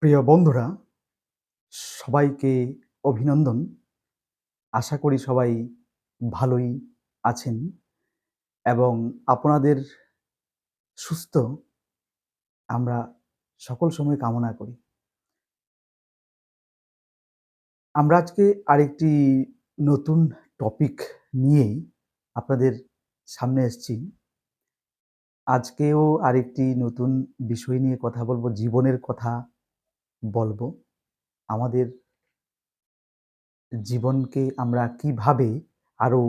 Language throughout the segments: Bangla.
প্রিয় বন্ধুরা, সবাইকে অভিনন্দন। আশা করি সবাই ভালোই আছেন এবং আপনাদের সুস্থ আমরা সকল সময় কামনা করি। আমরা আজকে আরেকটি নতুন টপিক নিয়েই আপনাদের সামনে এসেছি। আজকেও আরেকটি নতুন বিষয় নিয়ে কথা বলবো, জীবনের কথা বলবো। আমাদের জীবনকে আমরা কিভাবে আরো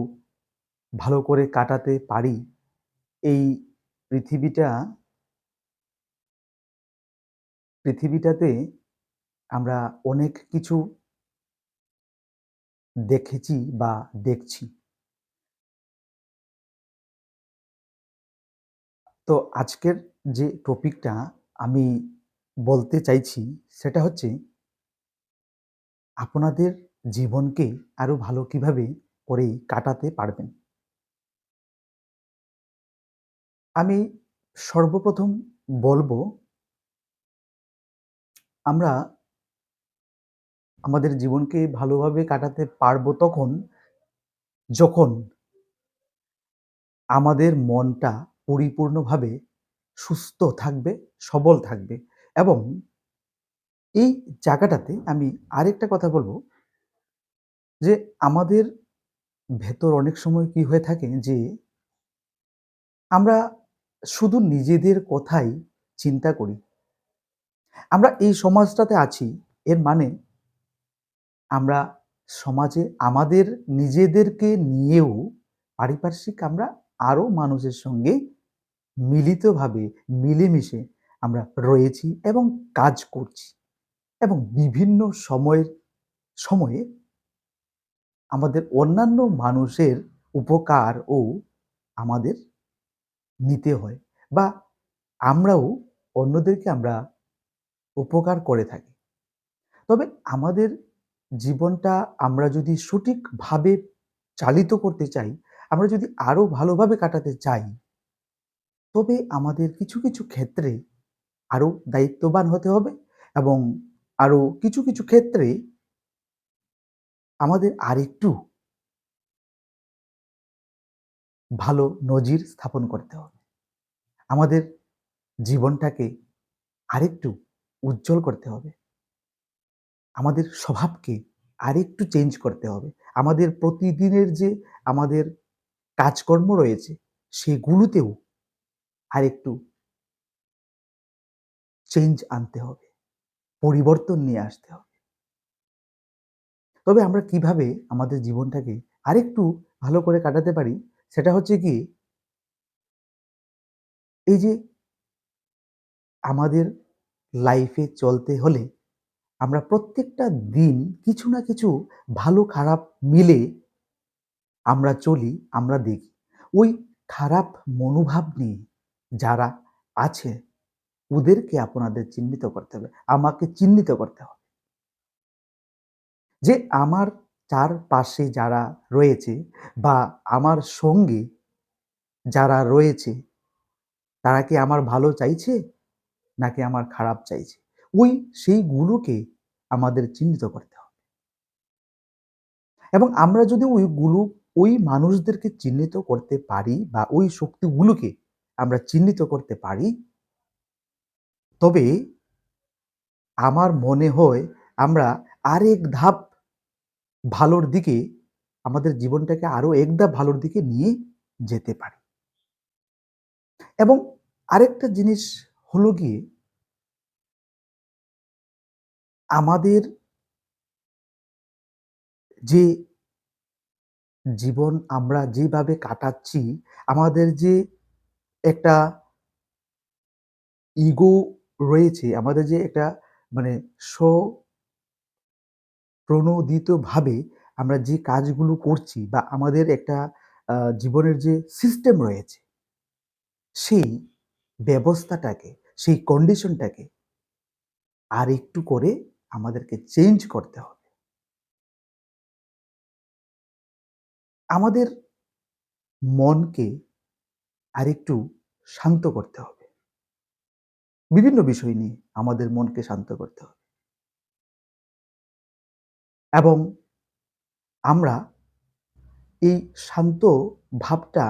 ভালো করে কাটাতে পারি, এই পৃথিবীটা পৃথিবীটাতে আমরা অনেক কিছু দেখেছি বা দেখছি। তো আজকের যে টপিকটা আমি বলতে চাইছি সেটা হচ্ছে আপনাদের জীবনকে আরো ভালো কিভাবে করে কাটাতে পারবেন। আমি সর্বপ্রথম বলবো, আমরা আমাদের জীবনকে ভালোভাবে কাটাতে পারবো তখন যখন আমাদের মনটা পরিপূর্ণভাবে সুস্থ থাকবে, সবল থাকবে এবং এই জায়গাটাতে আমি আরেকটা কথা বলব যে আমাদের ভেতর অনেক সময় কি হয়ে থাকে যে আমরা শুধু নিজেদের কথাই চিন্তা করি। আমরা এই সমাজটাতে আছি, এর মানে আমরা সমাজে আমাদের নিজেদেরকে নিয়েও পারিপার্শ্বিক আমরা আরো মানুষের সঙ্গে মিলিতভাবে মিলেমিশে আমরা রয়েছি এবং কাজ করছি এবং বিভিন্ন সময়ে আমাদের অন্যান্য মানুষের উপকারও আমাদের নিতে হয় বা আমরাও অন্যদেরকে আমরা উপকার করে থাকি। তবে আমাদের জীবনটা আমরা যদি সঠিকভাবে চালিত করতে চাই, আমরা যদি আরো ভালোভাবে কাটাতে চাই, তবে আমাদের কিছু কিছু ক্ষেত্রে আরো দায়িত্ববান হতে হবে এবং আরো কিছু কিছু ক্ষেত্রে আমাদের আরেকটু ভালো নজির স্থাপন করতে হবে। আমাদের জীবনটাকে আরেকটু উজ্জ্বল করতে হবে। আমাদের স্বভাবকে আরেকটু চেঞ্জ করতে হবে। আমাদের প্রতিদিনের যে আমাদের কাজকর্ম রয়েছে, সেগুলোতেও আরেকটু চেঞ্জ আনতে হবে। পরিবর্তন নিয়ে আসতে হবে। তবে আমরা কিভাবে আমাদের জীবনটাকে আরেকটু ভালো করে কাটাতে পারি, সেটা হচ্ছে কি, এই যে আমাদের লাইফে চলতে হলে আমরা প্রত্যেকটা দিন কিছু না কিছু ভালো খারাপ মিলে আমরা চলি, আমরা দেখি। ওই খারাপ মনোভাব নিয়ে যারা আছে ওদেরকে আপনাদের চিহ্নিত করতে হবে। আমাকে চিহ্নিত করতে হবে। যে আমার চারপাশে যারা রয়েছে বা আমার সঙ্গে যারা রয়েছে তারা কি আমার ভালো চাইছে নাকি আমার খারাপ চাইছে? ওই সেইগুলোকে আমাদের চিহ্নিত করতে হবে। এবং আমরা যদি ওই মানুষদেরকে চিহ্নিত করতে পারি বা ওই শক্তিগুলোকে আমরা চিহ্নিত করতে পারি, তবে আমার মনে হয় আমরা আরেক ধাপ ভালোর দিকে, আমাদের জীবনটাকে আরো এক ধাপ ভালোর দিকে নিয়ে যেতে পারি। এবং আরেকটা জিনিস হলো গিয়ে, আমাদের যে জীবন আমরা যেভাবে কাটাচ্ছি, আমাদের যে একটা ইগো রয়েছে, আমাদের যে একটা মানে প্রণোদিতভাবে আমরা যে কাজগুলো করছি বা আমাদের একটা জীবনের যে সিস্টেম রয়েছে, সেই ব্যবস্থাটাকে, সেই কন্ডিশনটাকে আরেকটু করে আমাদেরকে চেঞ্জ করতে হবে। আমাদের মনকে আরেকটু শান্ত করতে হবে। বিভিন্ন বিষয় নিয়ে আমাদের মনকে শান্ত করতে হবে। এবং আমরা এই শান্ত ভাবটা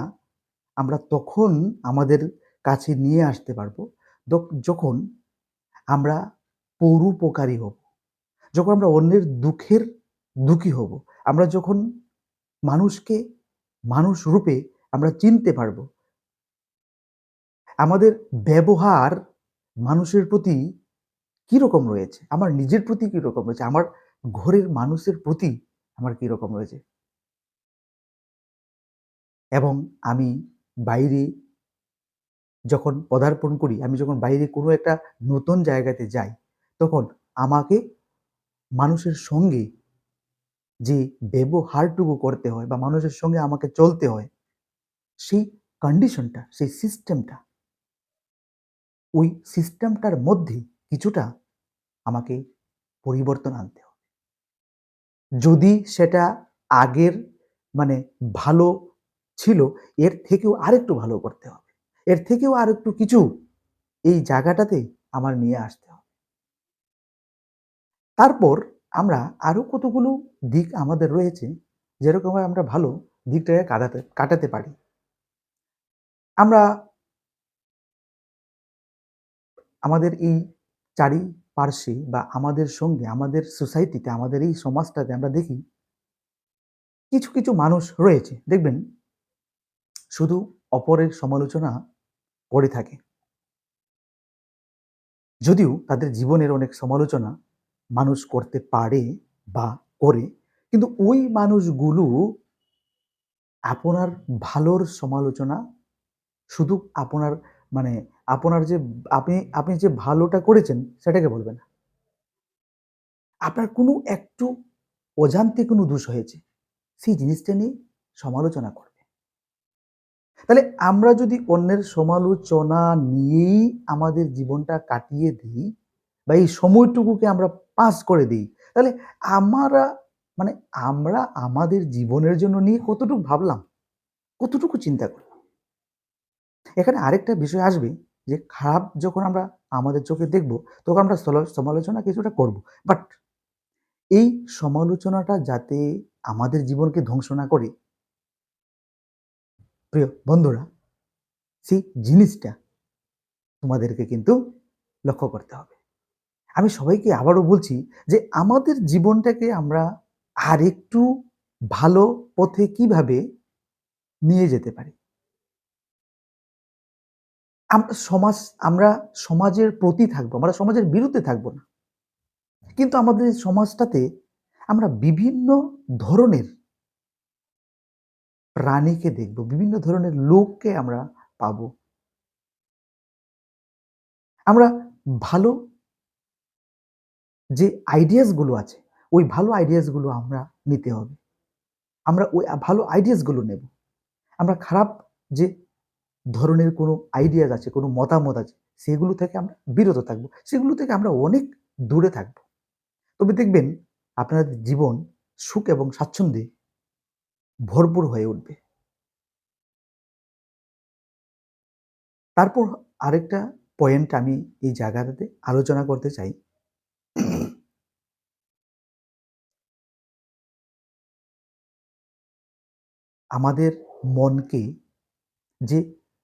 আমরা তখন আমাদের কাছে নিয়ে আসতে পারবো যখন আমরা পরোপকারী হব, যখন আমরা অন্যের দুঃখের দুঃখী হব, আমরা যখন মানুষকে মানুষ রূপে আমরা চিনতে পারবো, আমাদের ব্যবহার মানুষের প্রতি কিরকম রয়েছে, আমার নিজের প্রতি কিরকম রয়েছে, আমার ঘরের মানুষের প্রতি আমার কিরকম রয়েছে, এবং আমি বাইরে যখন পদার্পণ করি, আমি যখন বাইরে কোনো একটা নতুন জায়গাতে যাই, তখন আমাকে মানুষের সঙ্গে যে ব্যবহারটুকু করতে হয় বা মানুষের সঙ্গে আমাকে চলতে হয়, সেই কন্ডিশনটা, সেই সিস্টেমটা, ওই সিস্টেমটার মধ্যে কিছুটা আমাকে পরিবর্তন আনতে হবে। যদি সেটা আগের মানে ভালো ছিল, এর থেকেও আরেকটু ভালো করতে হবে। এর থেকেও আরেকটু কিছু এই জায়গাটাতে আমার নিয়ে আসতে হবে। তারপর আমরা আরো কতগুলো দিক আমাদের রয়েছে, যেরকমভাবে আমরা ভালো দিকটাকে কাটাতে পারি। আমরা আমাদের এই চারিপার্শ্বে বা আমাদের সঙ্গে, আমাদের সোসাইটিতে, আমাদের এই সমাজটাতে আমরা দেখি কিছু, কিছু মানুষ রয়েছে, দেখবেন শুধু অপরের সমালোচনা করে থাকে। যদিও তাদের জীবনের অনেক সমালোচনা মানুষ করতে পারে বা করে, কিন্তু ওই মানুষগুলো আপনার ভালোর সমালোচনা শুধু আপনার মানে আপনার যে আপনি আপনি যে ভালোটা করেছেন সেটাকে বলবে না। আপনার কোনো একটু অজান্তে কোনো দোষ হয়েছে, সেই জিনিসটা নিয়ে সমালোচনা করবে। তাহলে আমরা যদি অন্যের সমালোচনা নিয়েই আমাদের জীবনটা কাটিয়ে দিই বা এই সময়টুকুকে আমরা পাস করে দিই, তাহলে আমরা মানে আমরা আমাদের জীবনের জন্য নিয়ে কতটুকু ভাবলাম, কতটুকু চিন্তা করলাম। এখানে আরেকটা বিষয় আসবে যে খারাপ যখন আমরা আমাদের চোখে দেখব, তখন আমরা সমালোচনা কিছুটা করব। বাট এই সমালোচনাটা যাতে আমাদের জীবনকে ধ্বংস না করে, প্রিয় বন্ধুরা, সেই জিনিসটা তোমাদেরকে কিন্তু লক্ষ্য করতে হবে। আমি সবাইকে আবারও বলছি যে আমাদের জীবনটাকে আমরা আরেকটু ভালো পথে কিভাবে নিয়ে যেতে পারি। আমরা সমাজ আমরা সমাজের প্রতি থাকবো, আমরা সমাজের বিরুদ্ধে থাকবো না। কিন্তু আমাদের এই সমাজটাতে আমরা বিভিন্ন ধরনের প্রাণীকে দেখব, বিভিন্ন ধরনের লোককে আমরা পাবো। আমরা ভালো যে আইডিয়াস গুলো আছে, ওই ভালো আইডিয়াস গুলো আমরা নিতে হবে। আমরা ওই ভালো আইডিয়াস গুলো নেব। আমরা খারাপ যে ধরনের কোনো আইডিয়াস আছে, কোনো মতামত আছে, সেগুলো থেকে আমরা বিরত থাকবো। সেগুলো থেকে আমরা অনেক দূরে থাকবো। তবে দেখবেন আপনার জীবন সুখ এবং স্বাচ্ছন্দ্যে ভরপুর হয়ে উঠবে। তারপর আরেকটা পয়েন্ট আমি এই জায়গাটাতে আলোচনা করতে চাই। আমাদের মনকে যে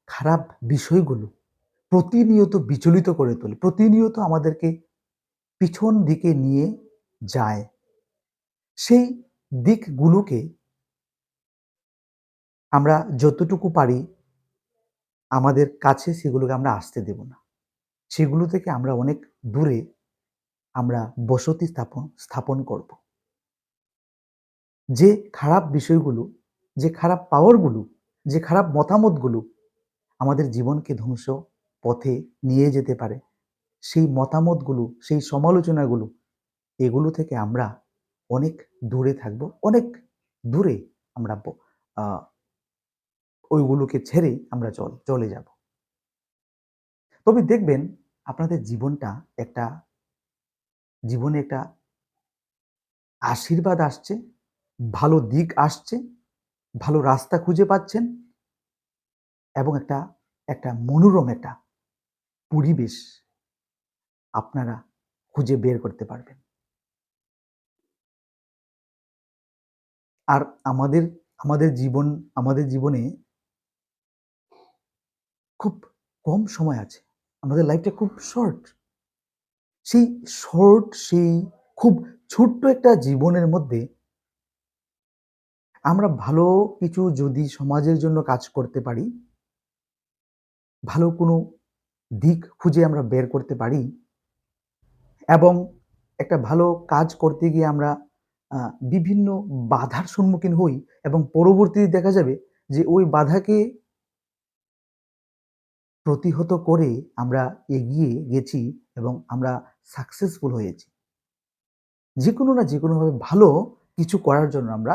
খারাপ বিষয়গুলো প্রতিনিয়ত বিচলিত করে তোলে, প্রতিনিয়ত আমাদেরকে পিছন দিকে নিয়ে যায়, সেই দিকগুলোকে আমরা যতটুকু পারি আমাদের কাছে সেগুলোকে আমরা আসতে দেব না। সেগুলো থেকে আমরা অনেক দূরে আমরা বসতি স্থাপন করব। যে খারাপ বিষয়গুলো, যে খারাপ পাওয়ারগুলো, যে খারাপ মতামতগুলো আমাদের জীবনকে ধ্বংস পথে নিয়ে যেতে পারে, সেই মতামতগুলো, সেই সমালোচনাগুলো, এগুলো থেকে আমরা অনেক দূরে থাকব, অনেক দূরে আমরা আ ওইগুলোকে ছেড়ে আমরা চলে যাব। তবে দেখবেন আপনাদের একটা জীবনে একটা আশীর্বাদ আসছে, ভালো দিক আসছে, ভালো রাস্তা খুঁজে পাচ্ছেন এবং একটা মনোরম একটা পরিবেশ আপনারা খুঁজে বের করতে পারবেন। আর আমাদের আমাদের জীবন আমাদের জীবনে খুব কম সময় আছে। আমাদের লাইফটা খুব শর্ট। সেই খুব ছোট্ট একটা জীবনের মধ্যে আমরা ভালো কিছু যদি সমাজের জন্য কাজ করতে পারি, ভালো কোনো দিক খুঁজে আমরা বের করতে পারি এবং একটা ভালো কাজ করতে গিয়ে আমরা আ বিভিন্ন বাধার সম্মুখীন হই এবং পরবর্তীতে দেখা যাবে যে ওই বাধাকে প্রতিহত করে আমরা এগিয়ে গেছি এবং আমরা সাকসেসফুল হয়েছি। যেকোনো না যেকোনোভাবে ভালো কিছু করার জন্য আমরা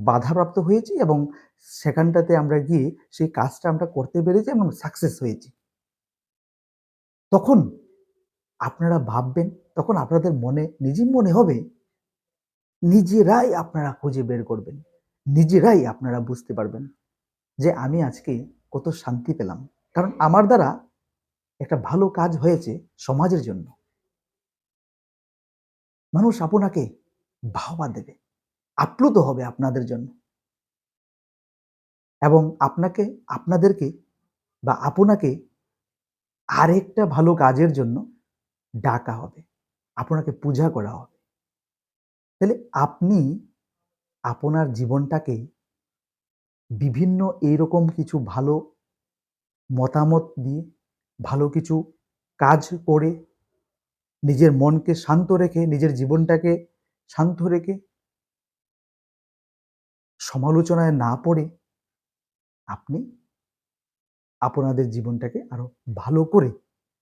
বাধাপ্রাপ্ত হয়েছি এবং সেখানটাতে আমরা গিয়ে সেই কাজটা আমরা করতে পেরেছি এবং সাকসেস হয়েছি। তখন আপনারা ভাববেন, তখন আপনাদের মনে নিজের মনে হবে, নিজেরাই আপনারা খুঁজে বের করবেন। নিজেরাই আপনারা বুঝতে পারবেন যে আমি আজকে কত শান্তি পেলাম। কারণ আমার দ্বারা একটা ভালো কাজ হয়েছে সমাজের জন্য। মানুষ আপনাকে বাহবা দেবে, আপ্লুত হবে আপনাদের জন্য এবং আপনাদেরকে বা আপনাকে আরেকটা ভালো কাজের জন্য ডাকা হবে। আপনাকে পূজা করা হবে। তাহলে আপনি আপনার জীবনটাকে বিভিন্ন এইরকম কিছু ভালো মতামত দিয়ে, ভালো কিছু কাজ করে, নিজের মনকে শান্ত রেখে, নিজের জীবনটাকে শান্ত রেখে, সমালোচনায় না পড়ে আপনি আপনাদের জীবনটাকে আরো ভালো করে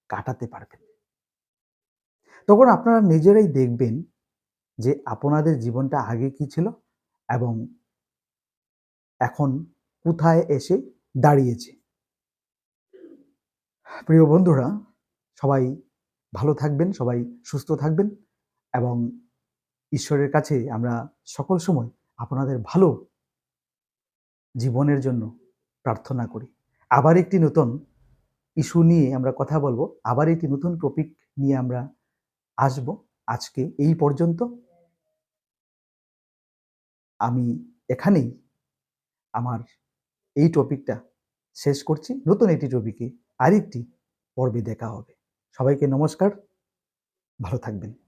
কাটাতে পারবেন। তখন আপনারা নিজেরাই দেখবেন যে আপনাদের জীবনটা আগে কি ছিল এবং এখন কোথায় এসে দাঁড়িয়েছে। প্রিয় বন্ধুরা, সবাই ভালো থাকবেন, সবাই সুস্থ থাকবেন এবং ঈশ্বরের কাছে আমরা সকল সময় আপনাদের ভালো জীবনের জন্য প্রার্থনা করি। আবার একটি নতুন ইস্যু নিয়ে আমরা কথা বলবো। আবার একটি নতুন টপিক নিয়ে আমরা আসবো। আজকে এই পর্যন্ত। আমি এখানেই আমার এই টপিকটা শেষ করছি। নতুন একটি টপিকে আরেকটি পর্বে দেখা হবে। সবাইকে নমস্কার। ভালো থাকবেন।